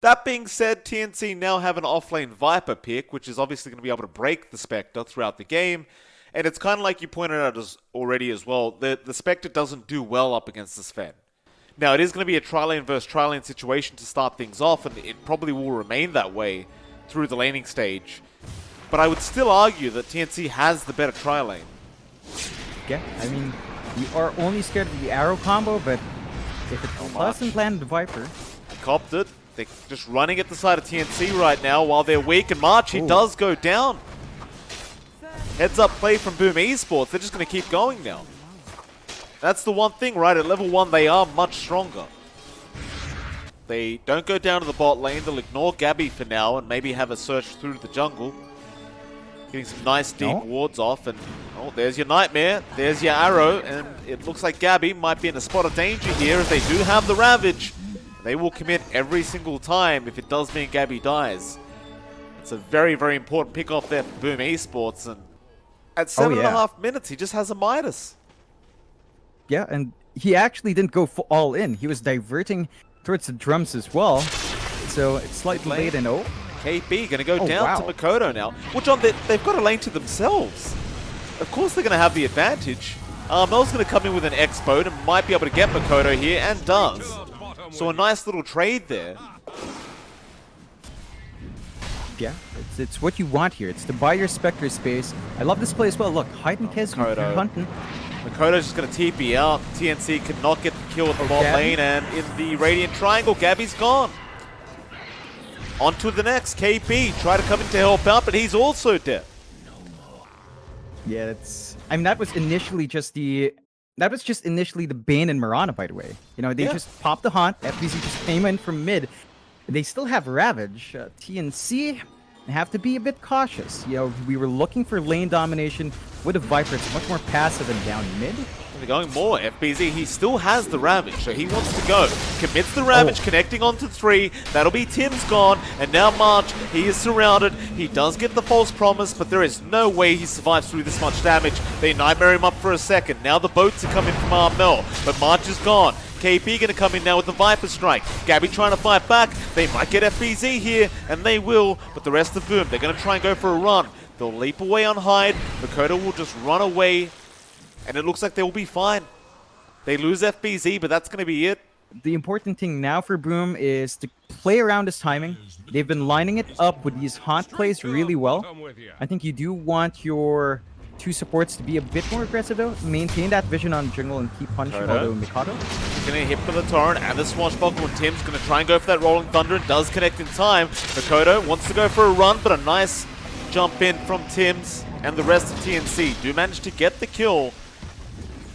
That being said, TNC now have an offlane Viper pick, which is obviously going to be able to break the Spectre throughout the game. And it's kind of like you pointed out already as well, the Spectre doesn't do well up against the Sven. Now, it is going to be a tri-lane versus tri-lane situation to start things off, and it probably will remain that way through the laning stage. But I would still argue that TNC has the better tri-lane. Yeah, I mean, we are only scared of the arrow combo, but if it doesn't land the Viper... Copped it. They're just running at the side of TNC right now while they're weak, and March, he does go down. Heads up play from Boom Esports. They're just going to keep going now. That's the one thing, right? At level 1, they are much stronger. They don't go down to the bot lane. They'll ignore Gabby for now and maybe have a search through to the jungle. Getting some nice deep wards off, and oh, there's your Nightmare. There's your arrow, and it looks like Gabby might be in a spot of danger here as they do have the Ravage. They will commit every single time if it does mean Gabby dies. It's a very, very important pick off there for Boom Esports, and at 7.5 minutes, he just has a Midas. Yeah, and he actually didn't go all in. He was diverting towards the drums as well. So it's slightly late and KB going to go down to Makoto now. Well, John, they've got a lane to themselves. Of course they're going to have the advantage. Mel's going to come in with an X boat and might be able to get Makoto here, and does. So a nice little trade there. Yeah, it's what you want here. It's to buy your Spectre space. I love this play as well. Look, hide and Kez, you're hunting. Makoto's just going to TP out. TNC could not get the kill at the bot lane, and in the Radiant Triangle, Gabby's gone. On to the next, KP. Try to come in to help out, but he's also dead. Yeah, that's... I mean, that was initially just the... That was just initially the Bane and Mirana, by the way. You know, they just popped the haunt. FBZ just came in from mid. They still have Ravage. TNC have to be a bit cautious. You know, we were looking for lane domination with a Viper. It's much more passive than down mid. They're going more. FBZ, he still has the Ravage, so he wants to go. Commits the Ravage, connecting onto 3. That'll be Tim's gone, and now March, he is surrounded. He does get the false promise, but there is no way he survives through this much damage. They Nightmare him up for a second. Now the boats are coming from Armel, but March is gone. KP going to come in now with the Viper Strike. Gabby trying to fight back. They might get FBZ here, and they will, but the rest of Boom, they're going to try and go for a run. They'll leap away on Hyde. Makoto will just run away, and it looks like they will be fine. They lose FBZ, but that's going to be it. The important thing now for Boom is to play around his timing. They've been lining it up with these haunt plays really well. I think you do want your two supports to be a bit more aggressive though. Maintain that vision on jungle and keep punishing, although Mikado. He's going to hit for the torrent and the swashbuckle, and Tim's going to try and go for that rolling thunder, and does connect in time. Makoto wants to go for a run, but a nice jump in from Tim's, and the rest of TNC do manage to get the kill.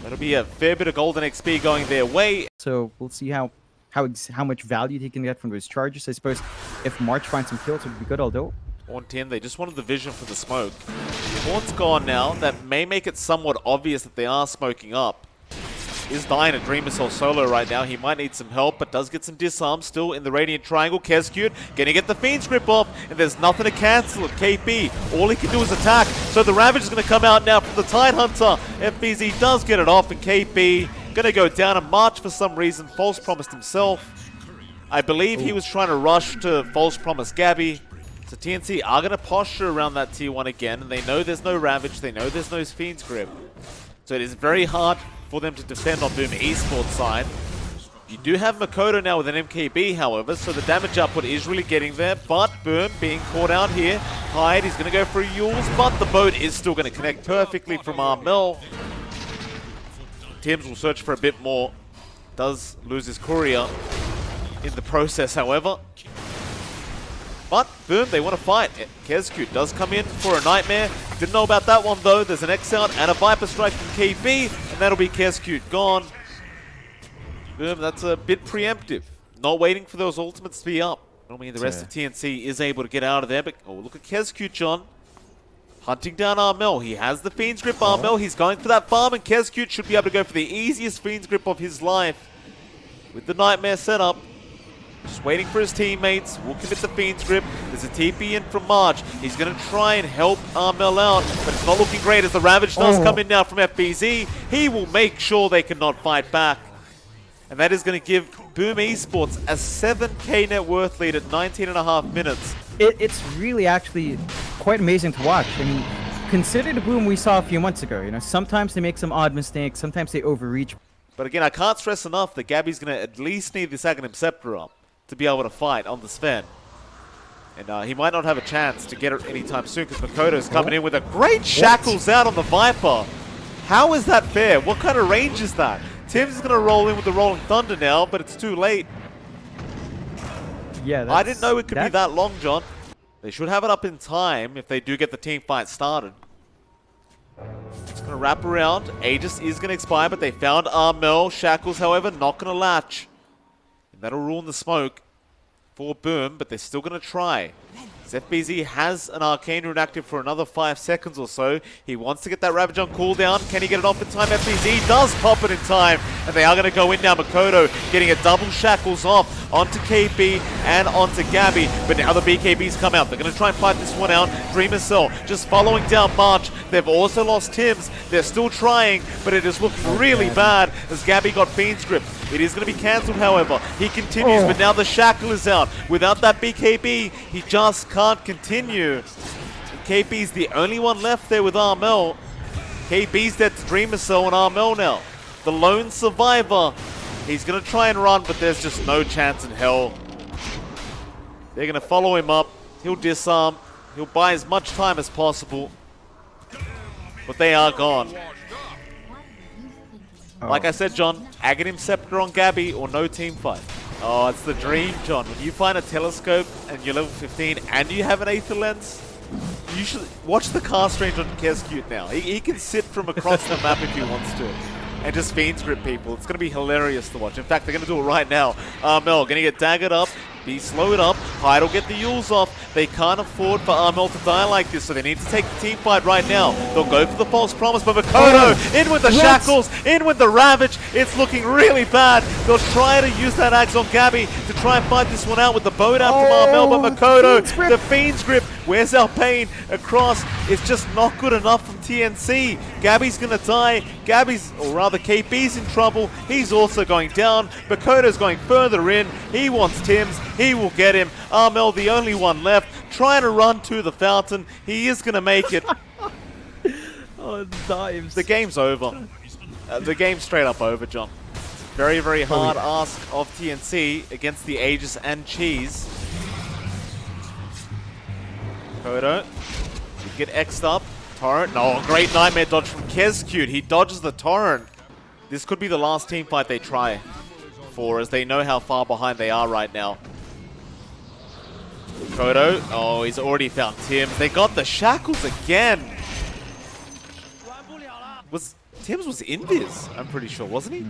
That'll be a fair bit of golden XP going their way. So we'll see how much value he can get from those charges. I suppose if March finds some kills, it would be good, although. On 10, they just wanted the vision for the smoke. Horn's gone now. That may make it somewhat obvious that they are smoking up. Is dying a Dream Missile solo right now. He might need some help, but does get some disarm. Still in the Radiant Triangle. Kezcute gonna get the Fiend's Grip off, and there's nothing to cancel it. KP, all he can do is attack. So the Ravage is gonna come out now from the Tidehunter. FBZ does get it off, and KP gonna go down, and March for some reason false promised himself. I believe he was trying to rush to false promise Gabby. So TNC are gonna posture around that tier 1 again, and they know there's no Ravage, they know there's no Fiend's Grip. So it is very hard for them to defend on Boom Esports side. You do have Makoto now with an MKB, however, so the damage output is really getting there, but Boom being caught out here. Hyde, he's going to go for a Yules, but the boat is still going to connect perfectly from Armel. Tims will search for a bit more. Does lose his courier in the process, however. But Boom, they want to fight. Kezcute does come in for a Nightmare. Didn't know about that one though. There's an X out and a Viper Strike from KB, and that'll be Kezcute gone. Boom, that's a bit preemptive. Not waiting for those ultimates to be up. Normally the rest of TNC is able to get out of there, but oh, look at Kezcute, John. Hunting down Armel. He has the Fiend's Grip, Armel. He's going for that farm, and Kezcute should be able to go for the easiest Fiend's Grip of his life. With the Nightmare setup. Just waiting for his teammates. Will commit the Fiend's Grip. There's a TP in from March. He's going to try and help Armel out, but it's not looking great as the Ravage does come in now from FBZ. He will make sure they cannot fight back. And that is going to give Boom Esports a 7k net worth lead at 19.5 minutes. It's really actually quite amazing to watch. I mean, consider the Boom we saw a few months ago. You know, sometimes they make some odd mistakes, sometimes they overreach. But again, I can't stress enough that Gabby's going to at least need this Aghanim Scepter up to be able to fight on the Sven. And he might not have a chance to get it anytime soon because Makoto's coming in with a great shackles out on the Viper. How is that fair? What kind of range is that? Tim's is going to roll in with the Rolling Thunder now, but it's too late. Yeah, I didn't know it could be that long, John. They should have it up in time if they do get the team fight started. It's going to wrap around. Aegis is going to expire, but they found Armel. Shackles, however, not going to latch. And that'll ruin the smoke for Boom, but they're still going to try. FBZ has an Arcane Rune active for another 5 seconds or so. He wants to get that Ravage on cooldown. Can he get it off in time? FBZ does pop it in time. And they are going to go in now. Makoto getting a double shackles off onto KB and onto Gabby. But now the BKBs come out. They're going to try and fight this one out. Dreamer Cell just following down March. They've also lost Tims. They're still trying, but it is looking really bad as Gabby got Fiend's Grip. It is going to be cancelled, however. He continues, but now the shackle is out. Without that BKB, he just can't continue. KB's the only one left there with Armel. KB's dead to Dreamer Cell and Armel now. The lone survivor. He's going to try and run, but there's just no chance in hell. They're going to follow him up. He'll disarm. He'll buy as much time as possible. But they are gone. Like I said, John, Aghanim Scepter on Gabby or no team fight. Oh, it's the dream, John. When you find a telescope and you're level 15 and you have an Aether Lens, you should watch the cast range on Kescute now. He can sit from across the map if he wants to and just Fiend's Grip people. It's going to be hilarious to watch. In fact, they're going to do it right now. Armel going to get daggered up, be slowed up. Hyde will get the Yules off. They can't afford for Armel to die like this, so they need to take the team fight right now. They'll go for the false promise, but Makoto in with the shackles, in with the Ravage. It's looking really bad. They'll try to use that axe on Gabby to try and fight this one out with the boat out from Armel, but Makoto, the Fiend's Grip. Where's our pain? Across. It's just not good enough from TNC. Gabby's going to die. Gabby's, or rather KB's in trouble. He's also going down. Makoto's going further in. He wants Tims. He will get him. Armel, the only one left, trying to run to the fountain. He is going to make it. Oh, dives. The game's over. The game's straight up over, John. Very, very hard ask of TNC against the Aegis and Cheese. Makoto, you get X'd up. Torrent, no, great Nightmare dodge from Kescute. He dodges the Torrent. This could be the last team fight they try for, as they know how far behind they are right now. Makoto, oh, he's already found Tims. They got the shackles again. Tims was invis, I'm pretty sure, wasn't he?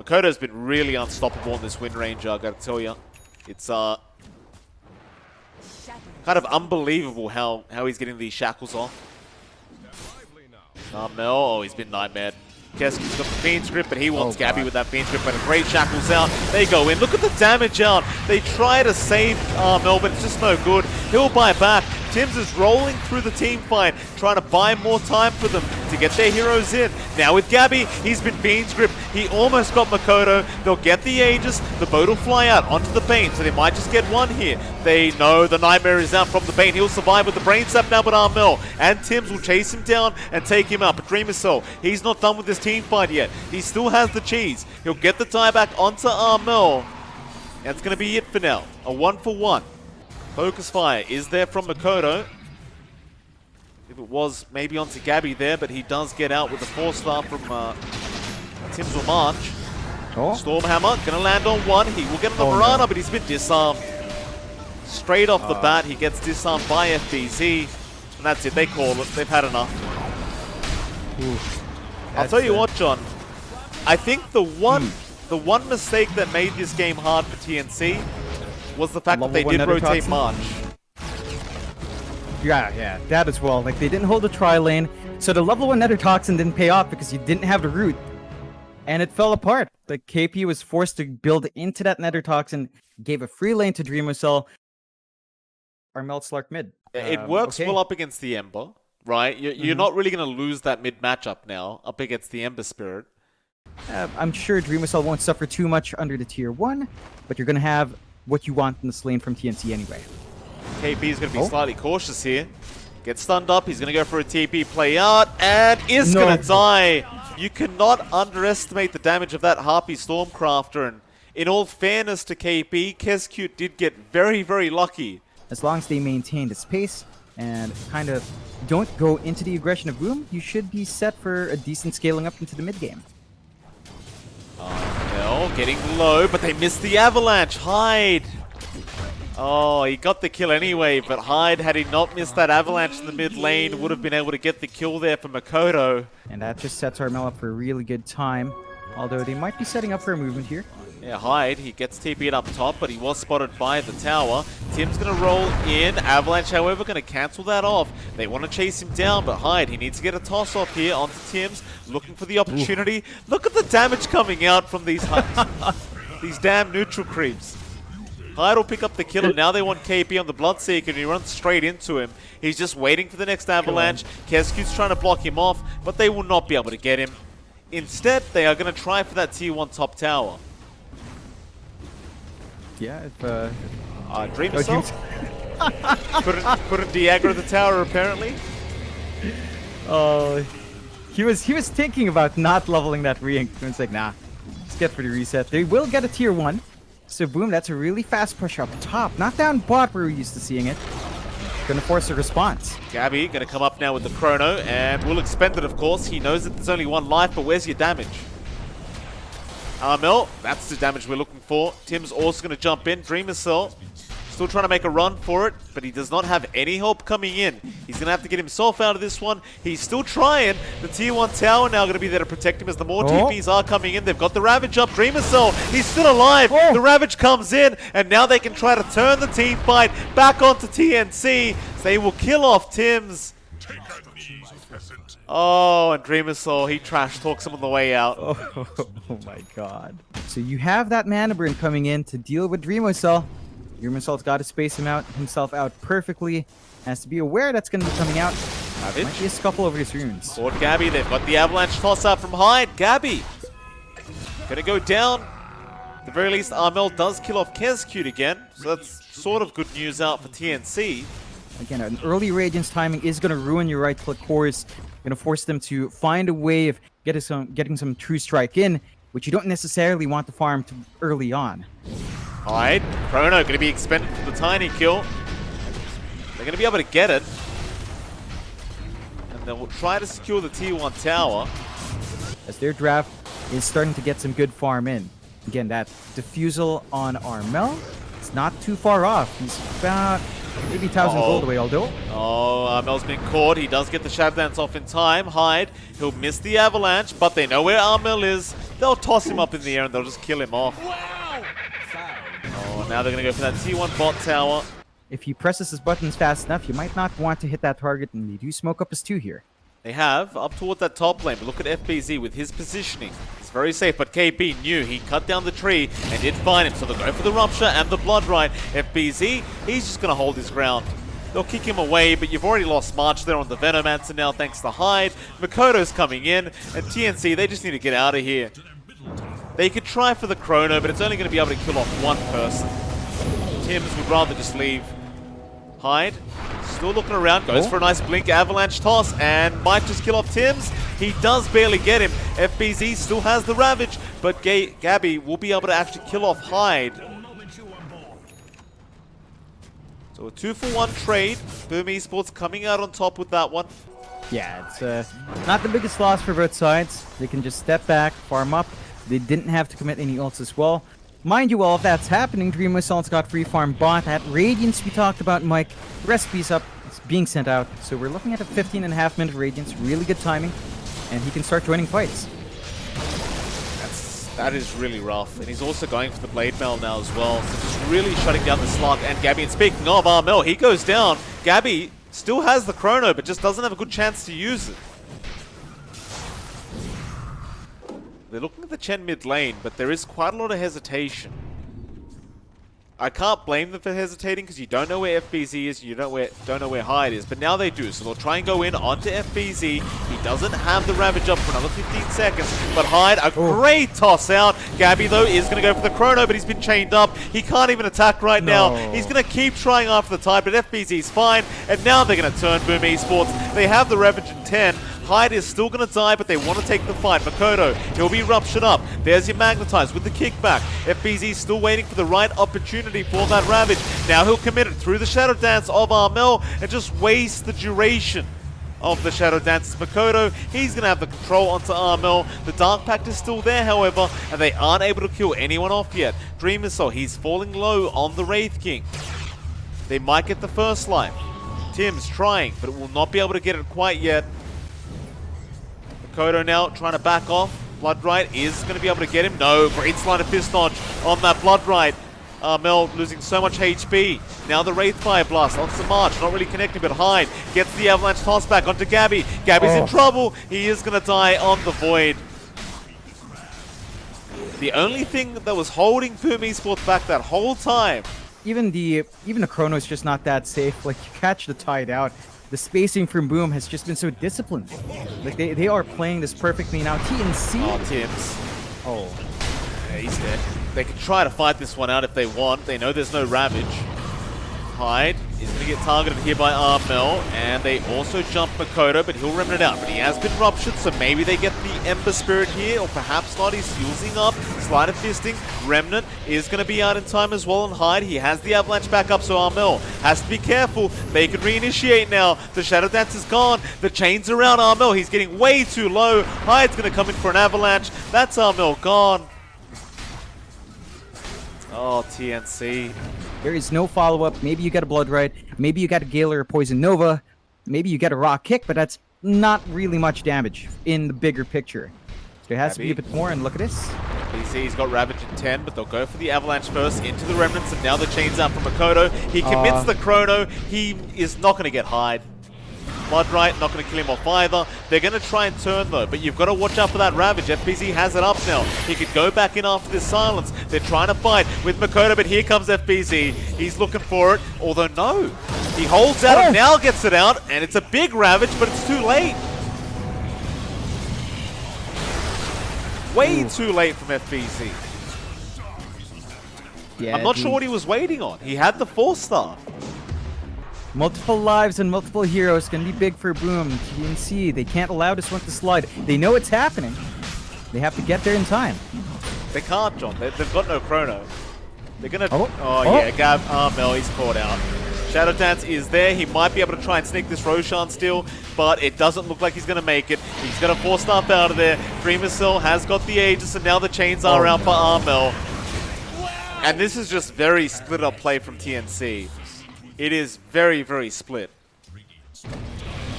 Makoto's been really unstoppable in this win range, I gotta tell you. It's kind of unbelievable how he's getting these shackles off. Armel, oh, he's been nightmared. Kescute's got the Fiend's Grip, but he wants Gabby with that Fiend's Grip, but a great shackles out. They go in. Look at the damage out. They try to save Armel, but it's just no good. He'll buy back. Tims is rolling through the team fight, trying to buy more time for them to get their heroes in. Now with Gabby, he's been Fiend's Grip. He almost got Makoto. They'll get the Aegis. The boat will fly out onto the Bane, so they might just get one here. They know the Nightmare is out from the Bane. He'll survive with the Brain Sap now, but Armel and Tims will chase him down and take him up. But Dreamer Cell, he's not done with this team fight yet. He still has the cheese. He'll get the tie back onto Armel. That's going to be it for now. A 1-for-1. Focus Fire is there from Makoto. If it was maybe onto Gabby there, but he does get out with the 4-star from Tims or March. Stormhammer going to land on one. He will get on the Mirana, but he's been disarmed. Straight off the bat, he gets disarmed by FBZ. And that's it. They call it. They've had enough. I'll tell you what, John. I think the one mistake that made this game hard for TNC was the fact that they did rotate March. Yeah, that as well. Like, they didn't hold the tri-lane, so the level 1 Nether Toxin didn't pay off because you didn't have the root. And it fell apart. The KP was forced to build into that Nether Toxin, gave a free lane to Dreamer Cell. Armel Slark mid. It works well up against the Ember, right? You're not really going to lose that mid matchup now up against the Ember Spirit. I'm sure Dreamcell won't suffer too much under the tier 1, but you're going to have what you want in this lane from TNC anyway. KP is going to be slightly cautious here. Gets stunned up, he's going to go for a TP play out, and is going to die. You cannot underestimate the damage of that Harpy Stormcrafter, and in all fairness to KP, Kescute did get very, very lucky. As long as they maintain this pace and kind of don't go into the aggression of Boom, you should be set for a decent scaling up into the mid game. Well, getting low, but they missed the avalanche. Hyde. Oh, he got the kill anyway, but Hyde, had he not missed that avalanche in the mid lane, would have been able to get the kill there for Makoto. And that just sets Armel up for a really good time, although they might be setting up for a movement here. Yeah, Hyde, he gets TP'd up top, but he was spotted by the tower. Tim's going to roll in. Avalanche, however, going to cancel that off. They want to chase him down, but Hyde, he needs to get a toss off here onto Tim's, looking for the opportunity. Ooh. Look at the damage coming out from these these damn neutral creeps. Hyde will pick up the kill, and now they want KP on the Bloodseeker, and he runs straight into him. He's just waiting for the next avalanche. Kescute's trying to block him off, but they will not be able to get him. Instead, they are going to try for that tier 1 top tower. Yeah, if Dreamcell couldn't de-aggro the tower apparently. Oh, he was thinking about not leveling that ring. It's like, nah, just get for the reset. They will get a tier 1. So boom, that's a really fast push up top, not down bot where we're used to seeing it. Gonna force a response. Gabby gonna come up now with the chrono and will expend it, of course. He knows that there's only 1 life, but where's your damage? Armel, that's the damage we're looking for. Tim's also going to jump in. Dreamcell still trying to make a run for it, but he does not have any help coming in. He's going to have to get himself out of this one. He's still trying. The tier 1 tower now going to be there to protect him as the more TPs are coming in. They've got the Ravage up. Dreamcell, he's still alive. The Ravage comes in, and now they can try to turn the team fight back onto TNC. They will kill off Tim's. Oh, and Dreamcell, he trash talks him on the way out. Oh my god. So you have that mana burn coming in to deal with Dreamcell. Dreamcell's got to space himself out perfectly. Has to be aware that's going to be coming out. Might be a scuffle over his runes. Ford Gabby, they've got the avalanche toss out from Hyde. Gabby gonna go down. At the very least, Armel does kill off Kescute again, so that's sort of good news out for TNC. Again, an early Radiance timing is going to ruin your right-click cores. Going to force them to find a way of getting some true strike in, which you don't necessarily want to farm too early on. Hyde, Chrono going to be expended for the tiny kill. They're going to be able to get it. And they will try to secure the tier 1 tower. As their draft is starting to get some good farm in. Again, that defusal on Armel, it's not too far off. He's about maybe 1,000 gold away, although. Oh, Armel's been caught. He does get the Shadow Dance off in time. Hyde, he'll miss the avalanche, but they know where Armel is. They'll toss him up in the air and they'll just kill him off. Oh, now they're going to go for that T1 bot tower. If he presses his buttons fast enough, you might not want to hit that target, and they do smoke up his 2 here. They have, up toward that top lane, but look at FBZ with his positioning. It's very safe, but KP knew he cut down the tree and did find him, so they'll go for the Rupture and the Blood Right. FBZ, he's just going to hold his ground. They'll kick him away, but you've already lost March there on the Venomancer now, thanks to Hyde. Makoto's coming in, and TNC, they just need to get out of here. They could try for the Chrono, but it's only going to be able to kill off 1 person. Tims would rather just leave. Hyde, still looking around, goes for a nice blink avalanche toss, and might just kill off Tims. He does barely get him. FBZ still has the Ravage, but Gabby will be able to actually kill off Hyde. So a 2-for-1 trade. Boom Esports coming out on top with that one. Yeah, it's not the biggest loss for both sides. They can just step back, farm up. They didn't have to commit any ults as well. Mind you, all if that's happening, Dreamcell's got free farm bot. That Radiance we talked about, Mike, the recipe's up. It's being sent out. So we're looking at a 15.5-minute Radiance. Really good timing. And he can start joining fights. That is really rough. And he's also going for the Blade Mail now as well. So just really shutting down the slug and Gabby. And speaking of Armel, he goes down. Gabby still has the Chrono, but just doesn't have a good chance to use it. They're looking at the Chen mid lane, but there is quite a lot of hesitation. I can't blame them for hesitating because you don't know where FBZ is, you don't know where Hyde is, but now they do, so they'll try and go in onto FBZ. He doesn't have the Ravage up for another 15 seconds, but Hyde, a great toss out. Gabby, though, is going to go for the chrono, but he's been chained up. He can't even attack right now. He's going to keep trying after the tide, but FBZ's fine, and now they're going to turn Boom Esports. They have the Ravage in 10. Hyde is still going to die, but they want to take the fight. Makoto, he'll be ruptured up. There's your Magnetize with the kickback. FBZ still waiting for the right opportunity for that Ravage. Now he'll commit it through the Shadow Dance of Armel and just waste the duration of the Shadow Dance. Makoto, he's going to have the control onto Armel. The Dark Pact is still there, however, and they aren't able to kill anyone off yet. Dream Missile, he's falling low on the Wraith King. They might get the first life. Tim's trying, but will not be able to get it quite yet. Makoto now trying to back off. Bloodright is going to be able to get him. No, great sleight of fist dodge on that Bloodright. Mel losing so much HP. Now the Wraith Fire Blast onto March, not really connecting, but Hyde gets the Avalanche toss back onto Gabby. Gabby's in trouble. He is going to die on the Void. The only thing that was holding Boom Esports back that whole time. Even the chrono is just not that safe. Like, you catch the tide out. The spacing from Boom has just been so disciplined. Like, they are playing this perfectly now. TNC. Oh, Tims. Oh. Yeah, he's dead. They can try to fight this one out if they want. They know there's no Ravage. Hyde is going to get targeted here by Armel, and they also jump Makoto, but he'll remnant out. But he has been ruptured, so maybe they get the Ember Spirit here, or perhaps not. He's fusing up, Slide of Fisting. Remnant is going to be out in time as well, and Hyde, he has the Avalanche back up, so Armel has to be careful. They can reinitiate now. The Shadow Dance is gone. The chains around Armel. He's getting way too low. Hyde's going to come in for an Avalanche. That's Armel gone. Oh, TNC. There is no follow-up. Maybe you get a Bloodright. Maybe you got a Gale or a Poison Nova. Maybe you get a Rock Kick, but that's not really much damage in the bigger picture. There has to be a bit more, and look at this. BC's got Ravage in 10, but they'll go for the Avalanche first into the Remnants, and now the chains out from Makoto. He commits the Chrono. He is not going to get Hyde. Bloodright, not going to kill him off either. They're going to try and turn though, but you've got to watch out for that Ravage. FBZ has it up now. He could go back in after this silence. They're trying to fight with Makoto, but here comes FBZ. He's looking for it, although no. He holds out and now gets it out, and it's a big Ravage, but it's too late. Way too late from FBZ. Yeah, I'm not sure what he was waiting on. He had the 4-star. Multiple lives and multiple heroes can be big for Boom. TNC, they can't allow this one to slide. They know it's happening. They have to get there in time. They can't, John. They've got no chrono. They're gonna... Yeah, Gab Armel, he's caught out. Shadow Dance is there. He might be able to try and sneak this Roshan still, but it doesn't look like he's going to make it. He's going to 4-star out of there. Dreamer Cell has got the Aegis, and now the chains are out for Armel. And this is just very split up play from TNC. It is very, very split.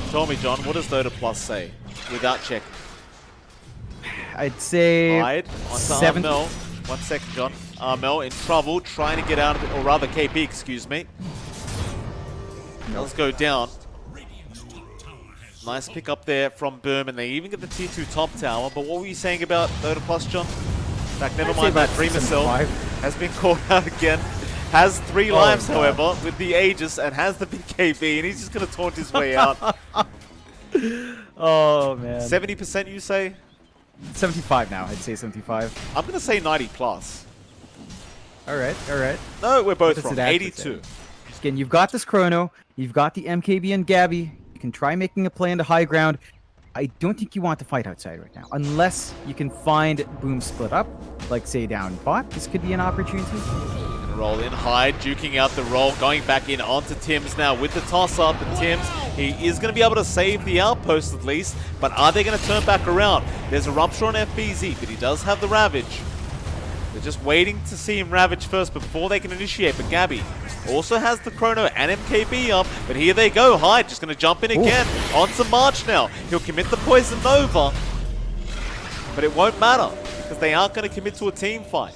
Tell me, John, what does Dota Plus say without checking? I'd say Hyde onto Armel. 1 second, John. Armel in trouble, trying to get out of it, or rather KP, excuse me. Let's go down. Nice pick up there from Boom, and they even get the tier 2 top tower. But what were you saying about Dota Plus, John? In fact, never mind that. Dreamer Cell has been caught out again. Has 3 lives, however, with the Aegis, and has the big KB, and he's just going to taunt his way out. Oh, man. 70%, you say? 75 now. I'd say 75. I'm going to say 90 plus. All right, all right. No, we're both wrong. 82. Again, you've got this Chrono. You've got the MKB and Gabby. You can try making a play on the high ground. I don't think you want to fight outside right now, unless you can find Boom split up, like say down bot. This could be an opportunity. Roll in, Hyde duking out the roll, going back in onto Tims now with the toss up. And Tims, he is going to be able to save the outpost at least, but are they going to turn back around? There's a rupture on FBZ, but he does have the Ravage. They're just waiting to see him Ravage first before they can initiate. But Gabby also has the Chrono and MKB up, but here they go. Hyde just going to jump in again onto March now. He'll commit the Poison Nova, but it won't matter because they aren't going to commit to a team fight.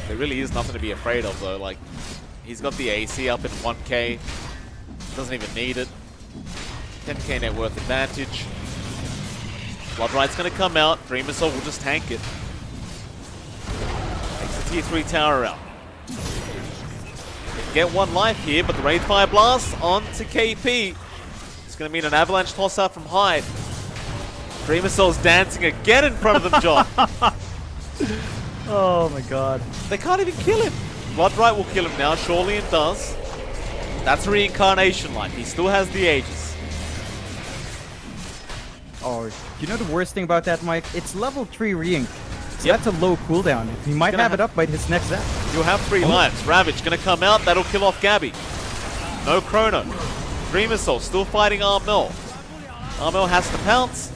There really is nothing to be afraid of though. Like, he's got the AC up in 1k. Doesn't even need it. 10k net worth advantage. Bloodright's going to come out. Dreamer Soul will just tank it. Takes the tier 3 tower out. get one life here, but the Rainfire Blast onto KP. It's going to mean an Avalanche toss out from Hyde. Dreamer Cell's dancing again in front of them, John. Oh my god. They can't even kill him. Bloodright will kill him now, surely it does. That's reincarnation life. He still has the Aegis. Oh, you know the worst thing about that, Mike? It's level 3 re-ink. So Yep. that's a low cooldown. He might have it up by his next zap. You'll have 3 lives. Ravage going to come out. That'll kill off Gabby. No Chrono. Dreamer Soul still fighting Armel. Armel has to pounce.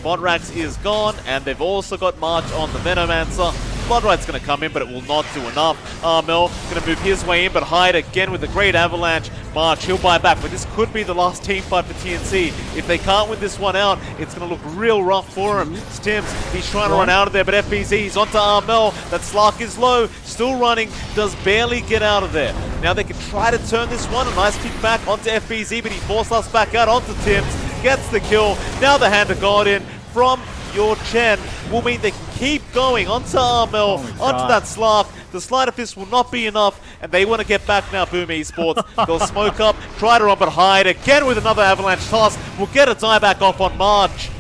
Bodrax is gone, and they've also got March on the Venomancer. Bloodright's going to come in, but it will not do enough. Armel going to move his way in, but Hyde again with a great Avalanche. March, he'll buy back, but this could be the last team fight for TNC. If they can't win this one out, it's going to look real rough for him. Stims, he's trying to run out of there, but FBZ's onto Armel. That Slark is low, still running, does barely get out of there. Now they can try to turn this one. A nice kick back onto FBZ, but he forced us back out onto Tims. Gets the kill. Now the Hand of God in from your Chen will mean they can keep going onto Armel, onto that Slark. The Slider Fist will not be enough, and they want to get back now, Boom Esports. They'll smoke up, try to run, but Hyde again with another Avalanche toss. Will get a dieback off on March.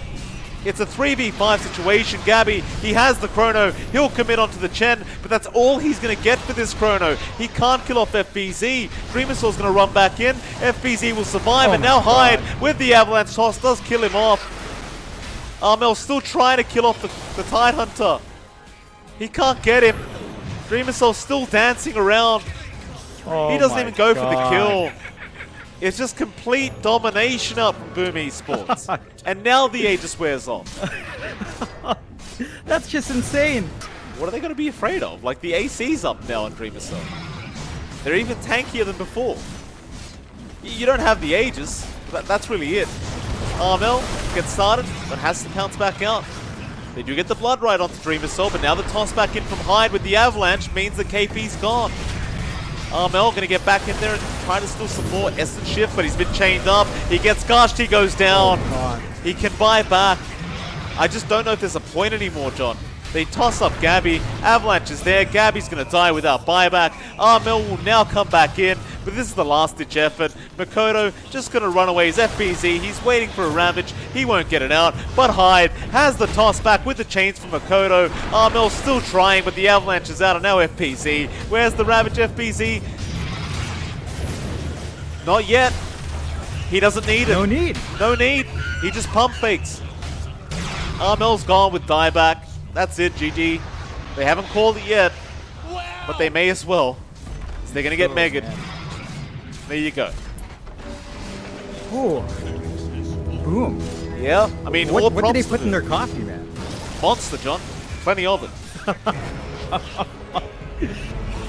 It's a 3v5 situation. Gabby, he has the Chrono. He'll commit onto the Chen, but that's all he's going to get for this Chrono. He can't kill off FBZ. Dreamer Soul's going to run back in. FBZ will survive, and now Hyde with the Avalanche toss does kill him off. Armel still trying to kill off the Tidehunter. He can't get him. Dreamer Soul still dancing around. He doesn't even go for the kill. It's just complete domination up from Boom Esports. And now the Aegis wears off. That's just insane. What are they going to be afraid of? Like, the AC's up now on Dreamer Soul. They're even tankier than before. You don't have the Aegis. That's really it. Armel gets started, but has to pounce back out. They do get the blood right onto Dreamer Soul, but now the toss back in from Hyde with the Avalanche means the KP's gone. Armel going to get back in there and try to still support Essence Shift, but he's been chained up. He gets gashed, he goes down. He can buy back. I just don't know if there's a point anymore, John. They toss up Gabby. Avalanche is there. Gabby's going to die without buyback. Armel will now come back in, but this is the last-ditch effort. Makoto just going to run away. He's FBZ. He's waiting for a Ravage. He won't get it out, but Hyde has the toss back with the chains from Makoto. Armel still trying, but the Avalanche is out, and now FBZ. Where's the Ravage, FBZ? Not yet. He doesn't need it. No need. No need. He just pump fakes. Armel's gone with dieback. That's it, GG. They haven't called it yet, but they may as well. So they're going to get megged. There you go. Ooh. Boom. Yeah, I mean, What did they put in their coffee, man? Monster, John. Plenty of it.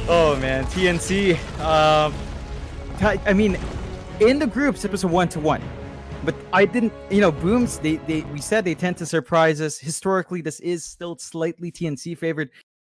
Oh, man. TNC. I mean, in the groups, it was a 1-to-1. But I didn't, you know, Booms, we said they tend to surprise us. Historically, this is still slightly TNC favored.